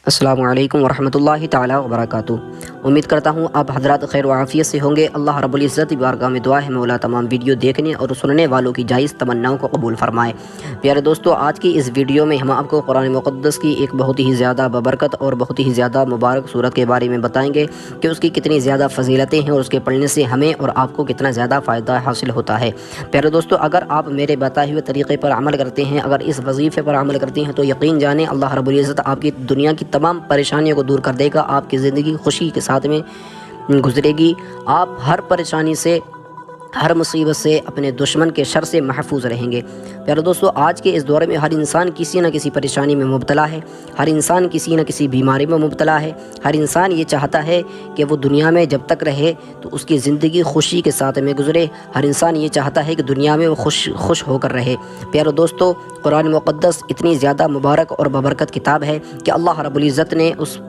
अस्सलामु अलैकुम वरहमतुल्लाहि ताला वबरकातुहू। उम्मीद करता हूँ आप हज़रात खैर व आफ़ियत से होंगे। अल्लाह रब्बुल इज़्ज़त की बारगाह में दुआ है मौला तमाम वीडियो देखने और सुनने वालों की जायज़ तमन्नाओं को कबूल फ़रमाए। प्यारे दोस्तों, आज की इस वीडियो में हम आपको कुरान मुक़द्दस की एक बहुत ही ज़्यादा बबरकत और बहुत ही ज़्यादा मुबारक सूरत के बारे में बताएँगे कि उसकी कितनी ज़्यादा फ़जीलतें हैं और उसके पढ़ने से हमें और आपको कितना ज़्यादा फ़ायदा हासिल होता है। प्यारे दोस्तों, अगर आप मेरे बताए हुए तरीक़े पर अमल करते हैं, अगर इस वजीफ़े पर अमल करते हैं, तो यकीन जानें अल्लाह रब्बुल इज़्ज़त आपकी दुनिया की तमाम परेशानियों को दूर कर देगा। आपकी ज़िंदगी खुशी के साथ में गुजरेगी। आप हर परेशानी से, हर मुसीबत से, अपने दुश्मन के शर से महफूज रहेंगे। प्यारे दोस्तों, आज के इस दौर में हर इंसान किसी न किसी परेशानी में मुब्तला है। हर इंसान किसी न किसी बीमारी में मुब्तला है। हर इंसान ये चाहता है कि वो दुनिया में जब तक रहे तो उसकी ज़िंदगी खुशी के साथ में गुजरे। हर इंसान ये चाहता है कि दुनिया में वो खुश होकर रहे। प्यारे दोस्तों, कुरान मुक़द्दस इतनी ज़्यादा मुबारक और बबरकत किताब है कि अल्लाह रब्बुल इज़्ज़त ने उस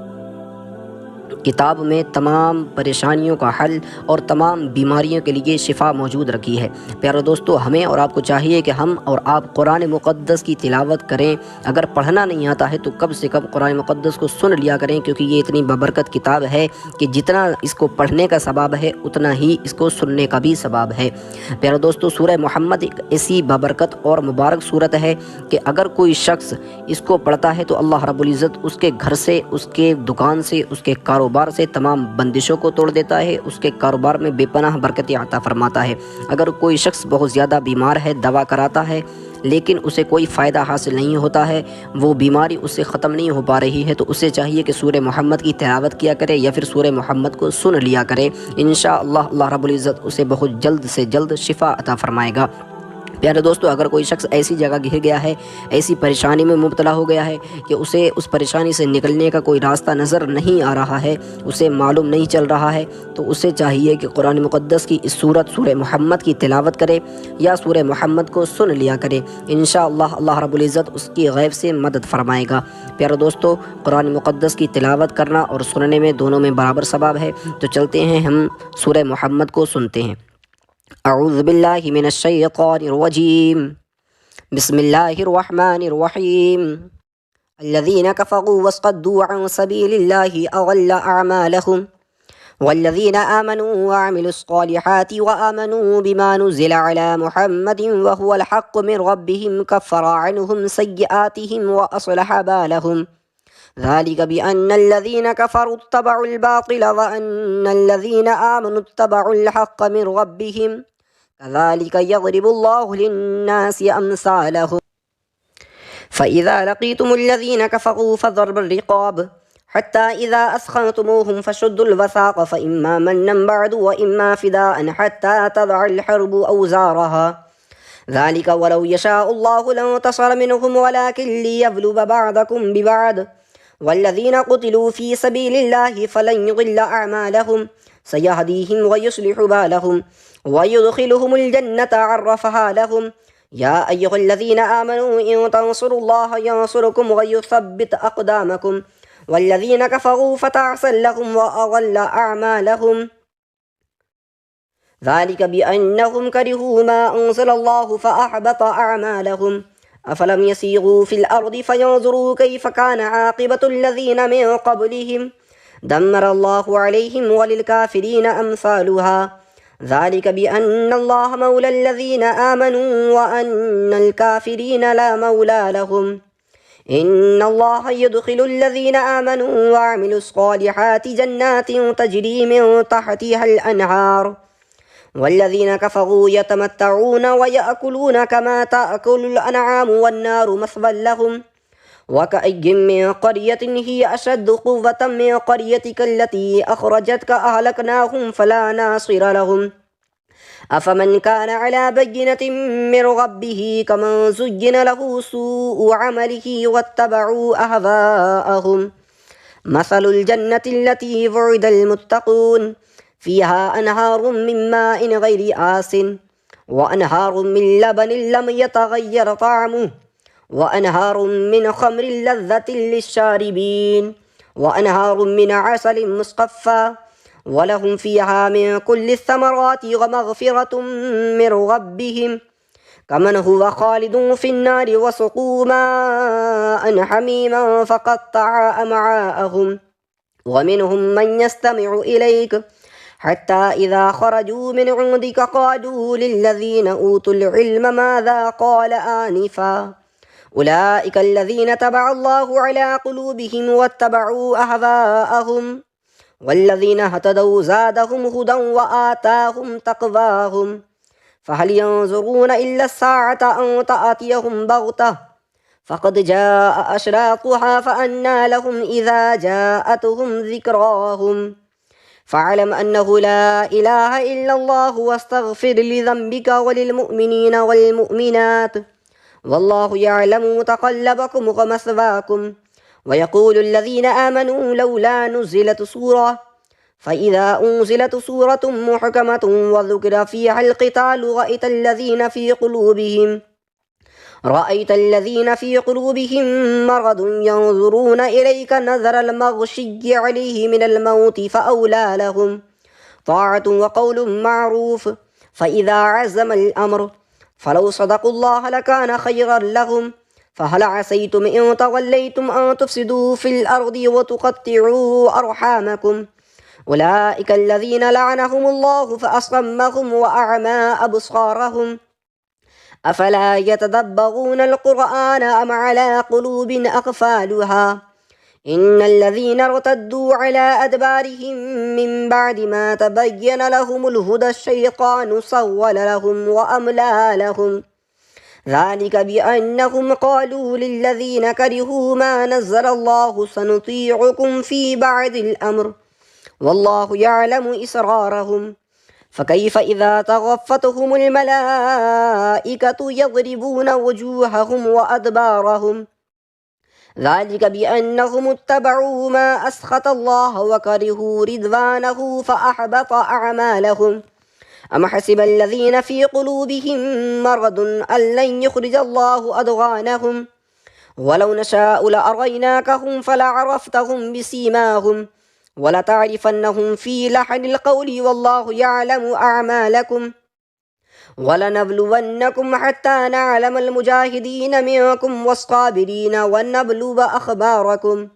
किताब में तमाम परेशानियों का हल और तमाम बीमारियों के लिए शिफा मौजूद रखी है। प्यारे दोस्तों, हमें और आपको चाहिए कि हम और आप कुरान मुक़द्दस की तिलावत करें। अगर पढ़ना नहीं आता है तो कम से कम कुरान मुक़द्दस को सुन लिया करें, क्योंकि ये इतनी बबरकत किताब है कि जितना इसको पढ़ने का सवाब है उतना ही इसको सुनने का भी सवाब है। प्यारे दोस्तों, सूरह मोहम्मद एक ऐसी बबरकत और मुबारक सूरत है कि अगर कोई शख्स इसको पढ़ता है तो अल्लाह रब्बुल इज़्ज़त उसके घर से, उसके दुकान से, उसके कारोबार से तमाम बंदिशों को तोड़ देता है। उसके कारोबार में बेपनाह बरकतें अता फरमाता है। अगर कोई शख्स बहुत ज़्यादा बीमार है, दवा कराता है लेकिन उसे कोई फ़ायदा हासिल नहीं होता है, वो बीमारी उससे ख़त्म नहीं हो पा रही है, तो उसे चाहिए कि सूरह मोहम्मद की तिलावत किया करे या फिर सूरह मोहम्मद को सुन लिया करे। इंशाअल्लाह अल्लाह रब्बुल इज़्ज़त उसे बहुत जल्द से जल्द शिफा अता फरमाएगा। प्यारे दोस्तों, अगर कोई शख्स ऐसी जगह घिर गया है, ऐसी परेशानी में मुब्तला हो गया है कि उसे उस परेशानी से निकलने का कोई रास्ता नज़र नहीं आ रहा है, उसे मालूम नहीं चल रहा है, तो उसे चाहिए कि कुरान मुक़द्दस की इस सूरह मोहम्मद की तिलावत करे या सूरह मोहम्मद को सुन लिया करे। इंशाअल्लाह अल्लाह रब्बुल इज़्ज़त उसकी गैब से मदद फरमाएगा। प्यारे दोस्तों, कुरान मुक़द्दस की तिलावत करना और सुनने में दोनों में बराबर सवाब है। तो चलते हैं, हम सूरह मोहम्मद को सुनते हैं। अऊज़ु बिल्लाहि मिनश शैतानिर रजीम। बिस्मिल्लाहिर रहमानिर रहीम। अल्लज़ीना कफ़रू वसद्दू अन सबीलिल्लाहि अज़ल्ल अअमालहुम वल्लज़ीना आमनू वअमिलुस्सॉलिहाति वआमनू बिमा नुज़िला अला मुहम्मदिन वहुवल हक़्क़ु मिन रब्बिहिम कफ़्फ़रा अन्हुम सय्यिआतिहिम व असलह बालहुम ज़ालिक बिअन्नल्लज़ीना कफ़रू इत्तबउल बातिल व अन्नल्लज़ीना आमनू इत्तबउल हक़्क़ मिन रब्बिहिम कज़ालिक यज़रिबुल्लाहु लिन्नासि अम्सालहुम फ़इज़ा लक़ीतुमुल्लज़ीना कफ़रू फ़ज़रबुर रिक़ाब हत्ता इज़ा अस्ख़न्तुमूहुम फ़शुद्दुल वसाक़ फ़इम्मा मन्नन बअदु व इम्मा फ़िदाअन हत्ता तज़अल हर्बु औज़ारहा ज़ालिक वलौ यशाअल्लाहु लंतसर मिनहुम वलाकिन लियब्लुव बअदकुम बिबअद वल्लज़ीना क़ुतिलू फ़ी सबीलिल्लाहि फ़लन युज़िल्ल अअमालहुम सयहदीहिम व युस्लिहु बालहुम व युदख़िलुहुमुल जन्नत अर्रफ़हा लहुम या अय्युहल्लज़ीना आमनू इन तंसुरुल्लाह यंसुरकुम व युथब्बित अक़दामकुम वल्लज़ीना कफ़रू फ़तअसल लहुम व अज़ल्ल अअमालहुम ज़ालिक बिअन्नहुम करिहू मा अंज़लल्लाहु फ़अहबत अअमालहुम अफ़लम यसीगू फ़िल अर्दि फ़यंज़ुरू कैफ़ कान आक़िबतुल्लज़ीना मिन क़ब्लिहिम दम्मरल्लाहु अलैहिम वलिलकाफ़िरीन अम्सालुहा ज़ालिक बिअन्नल्लाह मौलल्लज़ीना आमनू व अन्नल काफ़िरीन ला मौला लहुम इन्नल्लाह युदख़िलुल्लज़ीना आमनू व अमिलुस्सॉलिहाति जन्नातिन तजरी मिन तहतिहल अनहार वल्लज़ीना कफ़रू यतमत्तऊन व यअकुलून कमा तअकुलुल अनआमु वन्नारु मस्वल लहुम वकअय्यिम मिन क़र्यतिन हिय अशद्दु क़ुव्वतन मिन क़र्यतिकल्लती अख़रजतक अहलकनाहुम फ़ला नासिर लहुम अफ़मन कान अला बय्यिनतिन मिन रब्बिही कमन ज़ुय्यिन लहू सूउ अमलिही वत्तबअू अहवाअहुम मसलुल जन्नतिल्लती वुइदल मुत्तक़ून फ़ीहा अनहारुम मिन माइन गैरि आसिन व अनहारुम मिन लबनिन लम यतग़य्यर तअमुहु व अनहारुम मिन ख़म्रिन लज़्ज़तिन लिश्शारिबीन व अनहारुम मिन असलिन मुस्क़फ़्फ़ा व लहुम फ़ीहा मिन कुल्लि थमराति व मग़फ़िरतुम मिन रब्बिहिम कमन हुआ खालिदुन फिन्नारि वसुकू माअन हमीमा फक़त्तअ अमआअहुम वमिनहुम मन यस्तमिउ इलैक हत्ता इज़ा खरजू मिन इंदिक क़ालू लिल्लज़ीना ऊतुल इल्म माज़ा क़ाल आनिफ़ा उलाइका अल्लज़ीना तबअल्लाहु अला क़ुलूबिहिम वत्तबअू अहवाअहुम वल्लज़ीना हतदौ ज़ादहुम हुदन व आताहुम तक़वाहुम फ़हल यंज़ुरून इल्ला अस्साअत अन तअतियहुम बग़तह फ़क़द जाअ अशरातुहा फ़अन्ना लहुम इज़ा जाअतहुम ज़िक्राहुम फ़अलम अन्नहु ला इलाहा इल्लल्लाहु वस्तग़फ़िर लिज़ंबिक वलिलमुअ्मिनीन वल्मुअ्मिनात वल्लाहु यअलमु मुतक़ल्लबकुम व मस्वाकुम वयक़ूलुल्लज़ीना आमनू लौला नुज़्ज़िलत सूरह फ़इज़ा उन्ज़िलत सूरतुम मुहकमतुन वज़ुकिर फ़ीहाल क़ितालु रअयत الذين في قلوبهم مرض ينظرون إليك نظر المغشي عليه من الموت فأولى لهم طاعة وقول معروف فإذا عزم الأمر فلو صدقوا الله لكان خيرا لهم فهل عسيتم إن توليتم أن تفسدوا في الأرض وتقطعوا أرحامكم أولئك الذين لعنهم الله فأصمهم وأعمى أبصارهم أفلا يتدبرون القرآن أم على قلوب أقفالها إن الذين ارتدوا على أدبارهم من بعد ما تبين لهم الهدى الشيطان سول لهم وأملى لهم ذلك بأنهم قالوا للذين كرهوا ما نزل الله سنطيعكم في بعض الأمر والله يعلم إسرارهم فكيف إذا تغفتهم الملائكة يضربون وجوههم وأدبارهم ذلك بأنهم اتبعوا ما أسخط الله وكرهوا رضوانه فأحبط أعمالهم أم حسب الذين في قلوبهم مرض أن لن يخرج الله أضغانهم ولو نشاء لأريناكهم فلعرفتهم بسيماهم ولتعرفنهم في لحن القول والله يعلم أعمالكم ولنبلونكم حتى نعلم المجاهدين منكم والصابرين ونبلو أخباركم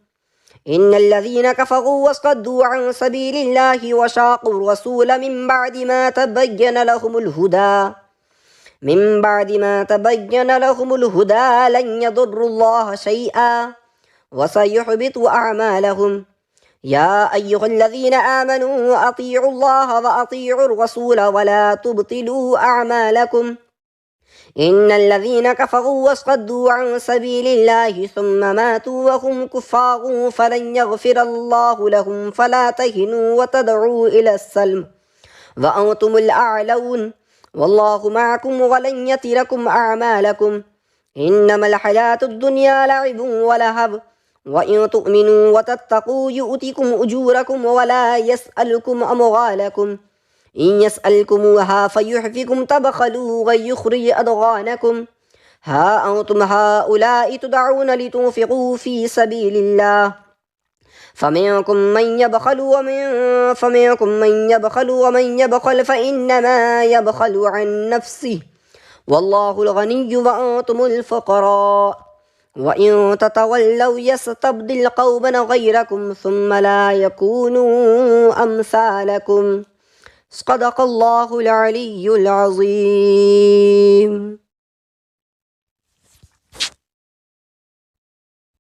إن الذين كفروا وصدوا عن سبيل الله وشاقوا الرسول من بعد ما تبين لهم الهدى لن يضروا الله شيئا وسيحبط أعمالهم يا أيها الذين آمنوا أطيعوا الله وأطيعوا الرسول ولا تبطلوا أعمالكم إن الذين كفروا وصدوا عن سبيل الله ثم ماتوا وهم كفار فلن يغفر الله لهم فلا تهنوا وتدعوا إلى السلم وأنتم الأعلون والله معكم ولن يتركم أعمالكم إنما الحياة الدنيا لعب ولهب وإن تؤمنوا وتتقوا يؤتكم أجوركم ولا يسألكم أموالكم إن يسألكموها فيحفكم تبخلوا ويخرج أضغانكم ها أنتم هؤلاء تدعون لتنفقوا في سبيل الله فمنكم من يبخل ومن يبخل فإنما يبخل عن نفسه والله الغني وأنتم الفقراء وإن تتولوا يستبدل قوما غيركم ثم لا يكونوا أمثالكم صدق الله العلي العظيم.